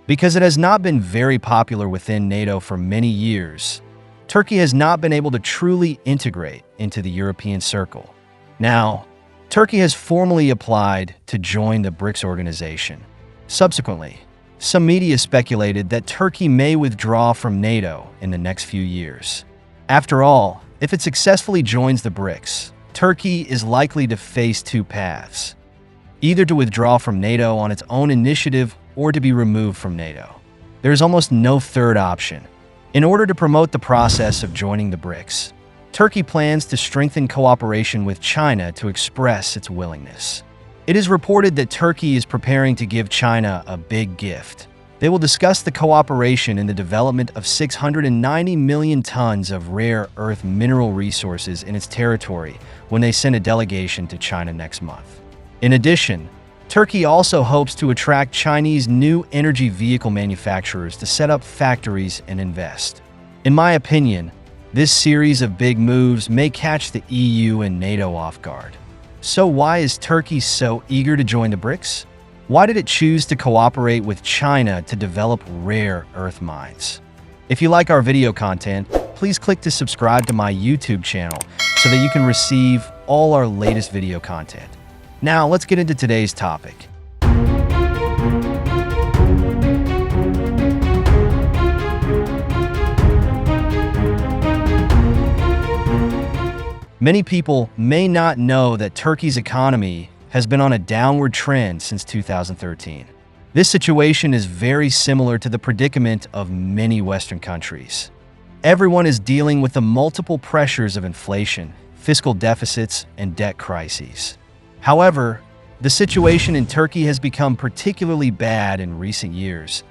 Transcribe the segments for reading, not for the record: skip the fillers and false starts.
Because it has not been very popular within NATO for many years, Turkey has not been able to truly integrate into the European circle. Now, Turkey has formally applied to join the BRICS organization. Subsequently, some media speculated that Turkey may withdraw from NATO in the next few years. After all, if it successfully joins the BRICS, Turkey is likely to face two paths: either to withdraw from NATO on its own initiative or to be removed from NATO. There is almost no third option. In order to promote the process of joining the BRICS, Turkey plans to strengthen cooperation with China to express its willingness. It is reported that Turkey is preparing to give China a big gift. They will discuss the cooperation in the development of 690 million tons of rare earth mineral resources in its territory when they send a delegation to China next month. In addition, Turkey also hopes to attract Chinese new energy vehicle manufacturers to set up factories and invest. In my opinion, this series of big moves may catch the EU and NATO off guard. So why is Turkey so eager to join the BRICS? Why did it choose to cooperate with China to develop rare earth mines? If you like our video content, please click to subscribe to my YouTube channel so that you can receive all our latest video content. Now, let's get into today's topic. Many people may not know that Turkey's economy has been on a downward trend since 2013. This situation is very similar to the predicament of many Western countries. Everyone is dealing with the multiple pressures of inflation, fiscal deficits, and debt crises. However, the situation in Turkey has become particularly bad in recent years,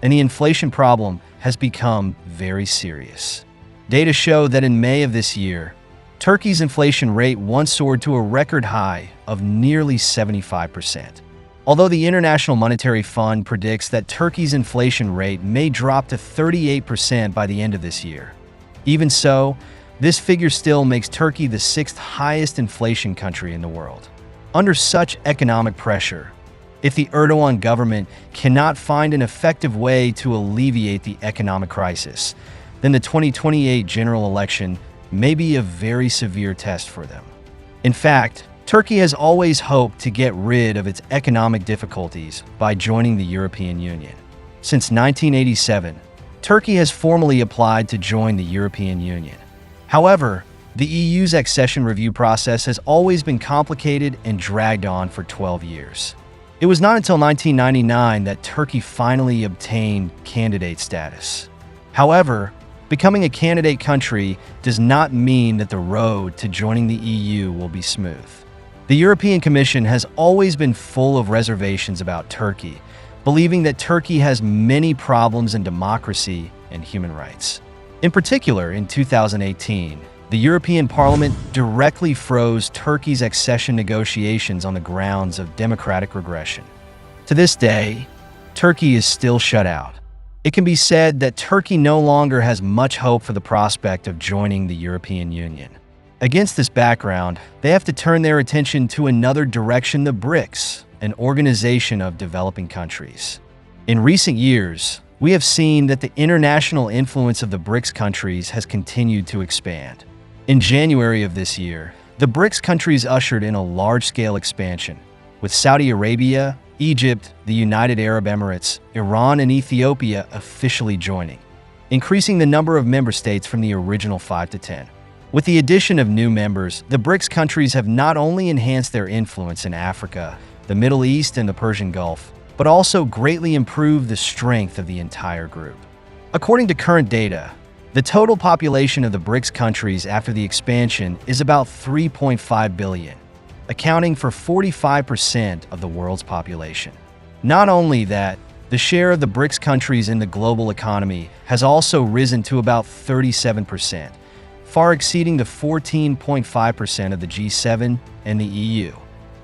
and the inflation problem has become very serious. Data show that in May of this year, Turkey's inflation rate once soared to a record high of nearly 75%. Although the International Monetary Fund predicts that Turkey's inflation rate may drop to 38% by the end of this year. Even so, this figure still makes Turkey the sixth highest inflation country in the world. Under such economic pressure, if the Erdogan government cannot find an effective way to alleviate the economic crisis, then the 2028 general election may be a very severe test for them. In fact, Turkey has always hoped to get rid of its economic difficulties by joining the European Union. Since 1987, Turkey has formally applied to join the European Union. However, the EU's accession review process has always been complicated and dragged on for 12 years. It was not until 1999 that Turkey finally obtained candidate status. However, becoming a candidate country does not mean that the road to joining the EU will be smooth. The European Commission has always been full of reservations about Turkey, believing that Turkey has many problems in democracy and human rights. In particular, in 2018, the European Parliament directly froze Turkey's accession negotiations on the grounds of democratic regression. To this day, Turkey is still shut out. It can be said that Turkey no longer has much hope for the prospect of joining the European Union. Against this background, they have to turn their attention to another direction: the BRICS, an organization of developing countries. In recent years, we have seen that the international influence of the BRICS countries has continued to expand. In January of this year, the BRICS countries ushered in a large-scale expansion, with Saudi Arabia, Egypt, the United Arab Emirates, Iran, and Ethiopia officially joining, increasing the number of member states from the original 5 to 10. With the addition of new members, the BRICS countries have not only enhanced their influence in Africa, the Middle East, and the Persian Gulf, but also greatly improved the strength of the entire group. According to current data, the total population of the BRICS countries after the expansion is about 3.5 billion, accounting for 45% of the world's population. Not only that, the share of the BRICS countries in the global economy has also risen to about 37%, far exceeding the 14.5% of the G7 and the EU.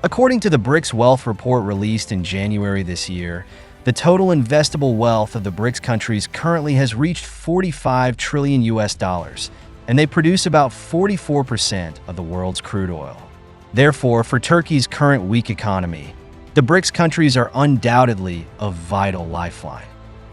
According to the BRICS Wealth Report released in January this year, the total investable wealth of the BRICS countries currently has reached $45 trillion, and they produce about 44% of the world's crude oil. Therefore, for Turkey's current weak economy, the BRICS countries are undoubtedly a vital lifeline.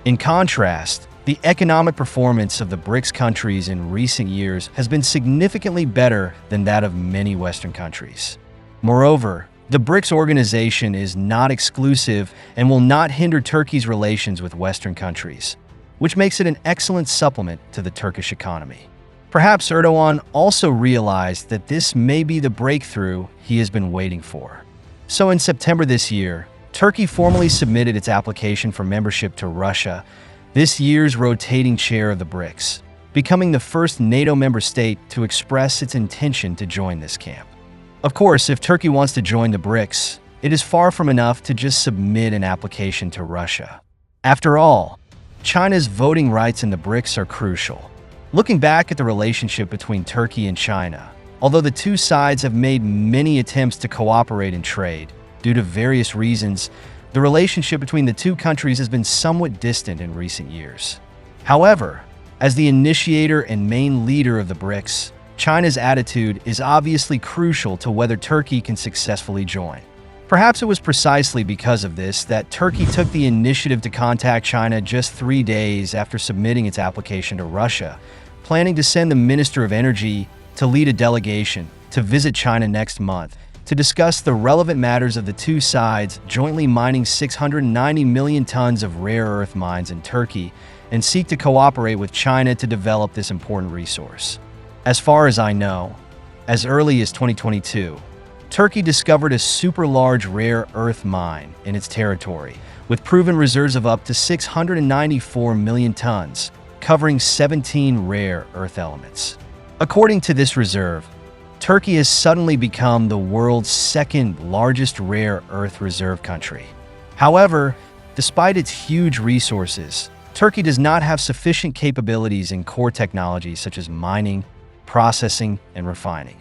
In contrast, the economic performance of the BRICS countries in recent years has been significantly better than that of many Western countries. Moreover, the BRICS organization is not exclusive and will not hinder Turkey's relations with Western countries, which makes it an excellent supplement to the Turkish economy. Perhaps Erdogan also realized that this may be the breakthrough he has been waiting for. So in September this year, Turkey formally submitted its application for membership to Russia, this year's rotating chair of the BRICS, becoming the first NATO member state to express its intention to join this camp. Of course, if Turkey wants to join the BRICS, it is far from enough to just submit an application to Russia. After all, China's voting rights in the BRICS are crucial. Looking back at the relationship between Turkey and China, although the two sides have made many attempts to cooperate in trade, due to various reasons, the relationship between the two countries has been somewhat distant in recent years. However, as the initiator and main leader of the BRICS, China's attitude is obviously crucial to whether Turkey can successfully join. Perhaps it was precisely because of this that Turkey took the initiative to contact China just 3 days after submitting its application to Russia, planning to send the Minister of Energy to lead a delegation to visit China next month to discuss the relevant matters of the two sides jointly mining 690 million tons of rare earth mines in Turkey and seek to cooperate with China to develop this important resource. As far as I know, as early as 2022, Turkey discovered a super-large rare earth mine in its territory, with proven reserves of up to 694 million tons, covering 17 rare earth elements. According to this reserve, Turkey has suddenly become the world's second largest rare earth reserve country. However, despite its huge resources, Turkey does not have sufficient capabilities in core technologies such as mining, processing, and refining.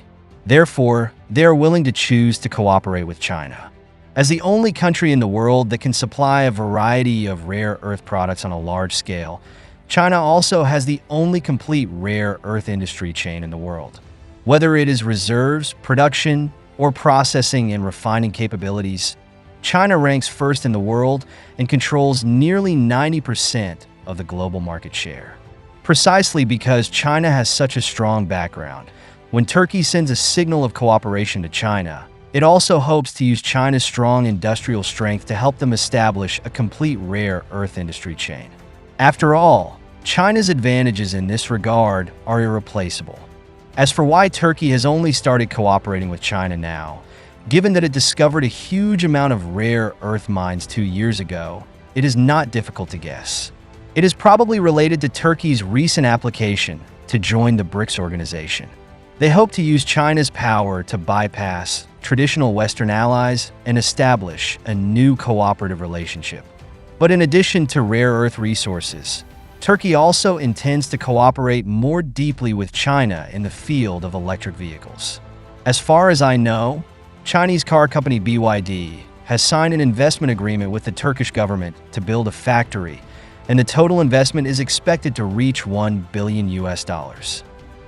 Therefore, they are willing to choose to cooperate with China. As the only country in the world that can supply a variety of rare earth products on a large scale, China also has the only complete rare earth industry chain in the world. Whether it is reserves, production, or processing and refining capabilities, China ranks first in the world and controls nearly 90% of the global market share. Precisely because China has such a strong background, when Turkey sends a signal of cooperation to China, it also hopes to use China's strong industrial strength to help them establish a complete rare earth industry chain. After all, China's advantages in this regard are irreplaceable. As for why Turkey has only started cooperating with China now, given that it discovered a huge amount of rare earth mines 2 years ago, it is not difficult to guess. It is probably related to Turkey's recent application to join the BRICS organization. They hope to use China's power to bypass traditional Western allies and establish a new cooperative relationship. But in addition to rare earth resources, Turkey also intends to cooperate more deeply with China in the field of electric vehicles. As far as I know, Chinese car company BYD has signed an investment agreement with the Turkish government to build a factory, and the total investment is expected to reach $1 billion.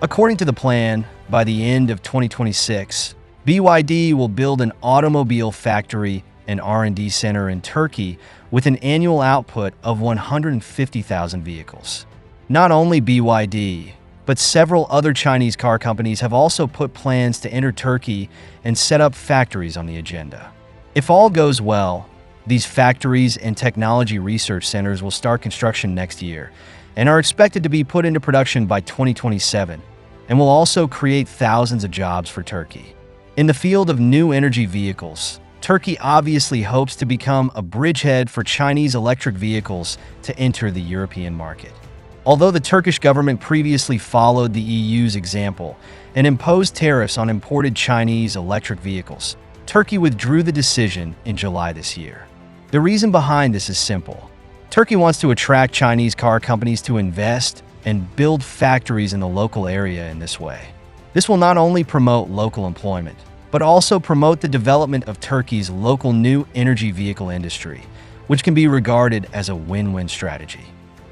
According to the plan, by the end of 2026, BYD will build an automobile factory and R&D center in Turkey with an annual output of 150,000 vehicles. Not only BYD, but several other Chinese car companies have also put plans to enter Turkey and set up factories on the agenda. If all goes well, these factories and technology research centers will start construction next year and are expected to be put into production by 2027 and will also create thousands of jobs for Turkey. In the field of new energy vehicles, Turkey obviously hopes to become a bridgehead for Chinese electric vehicles to enter the European market. Although the Turkish government previously followed the EU's example and imposed tariffs on imported Chinese electric vehicles, Turkey withdrew the decision in July this year. The reason behind this is simple. Turkey wants to attract Chinese car companies to invest and build factories in the local area in this way. This will not only promote local employment, but also promote the development of Turkey's local new energy vehicle industry, which can be regarded as a win-win strategy.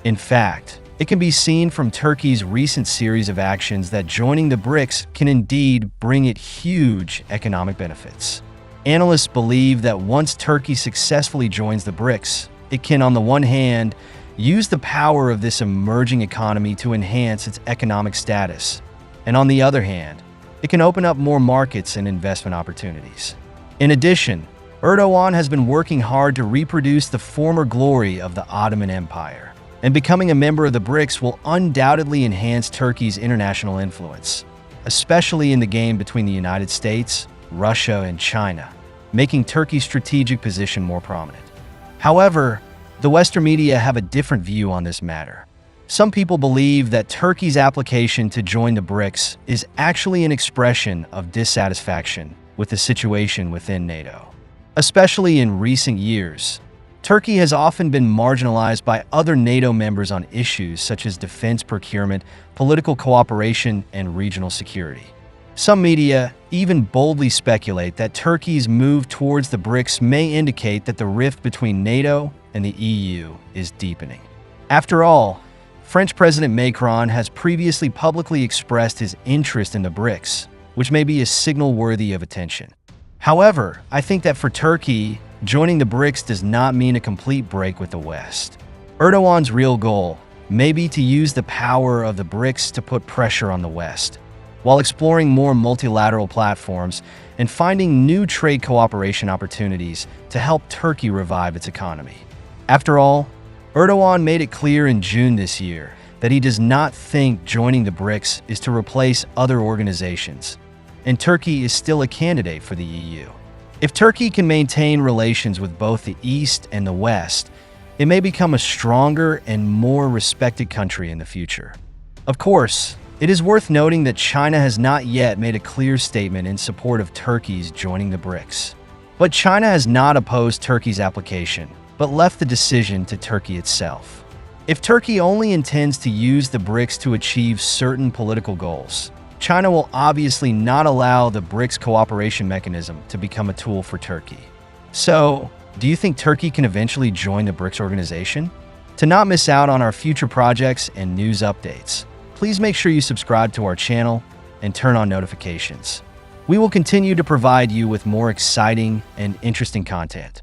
In fact, it can be seen from Turkey's recent series of actions that joining the BRICS can indeed bring it huge economic benefits. Analysts believe that once Turkey successfully joins the BRICS, it can, on the one hand, use the power of this emerging economy to enhance its economic status. And on the other hand, it can open up more markets and investment opportunities. In addition, Erdogan has been working hard to reproduce the former glory of the Ottoman Empire, and becoming a member of the BRICS will undoubtedly enhance Turkey's international influence, especially in the game between the United States, Russia, and China, making Turkey's strategic position more prominent. However, the Western media have a different view on this matter. Some people believe that Turkey's application to join the BRICS is actually an expression of dissatisfaction with the situation within NATO. Especially in recent years, Turkey has often been marginalized by other NATO members on issues such as defense procurement, political cooperation, and regional security. Some media even boldly speculate that Turkey's move towards the BRICS may indicate that the rift between NATO and the EU is deepening. After all, French President Macron has previously publicly expressed his interest in the BRICS, which may be a signal worthy of attention. However, I think that for Turkey, joining the BRICS does not mean a complete break with the West. Erdogan's real goal may be to use the power of the BRICS to put pressure on the West, while exploring more multilateral platforms and finding new trade cooperation opportunities to help Turkey revive its economy. After all, Erdogan made it clear in June this year that he does not think joining the BRICS is to replace other organizations, and Turkey is still a candidate for the EU. If Turkey can maintain relations with both the East and the West, it may become a stronger and more respected country in the future. Of course, it is worth noting that China has not yet made a clear statement in support of Turkey's joining the BRICS. But China has not opposed Turkey's application, but left the decision to Turkey itself. If Turkey only intends to use the BRICS to achieve certain political goals, China will obviously not allow the BRICS cooperation mechanism to become a tool for Turkey. So, do you think Turkey can eventually join the BRICS organization? To not miss out on our future projects and news updates, please make sure you subscribe to our channel and turn on notifications. We will continue to provide you with more exciting and interesting content.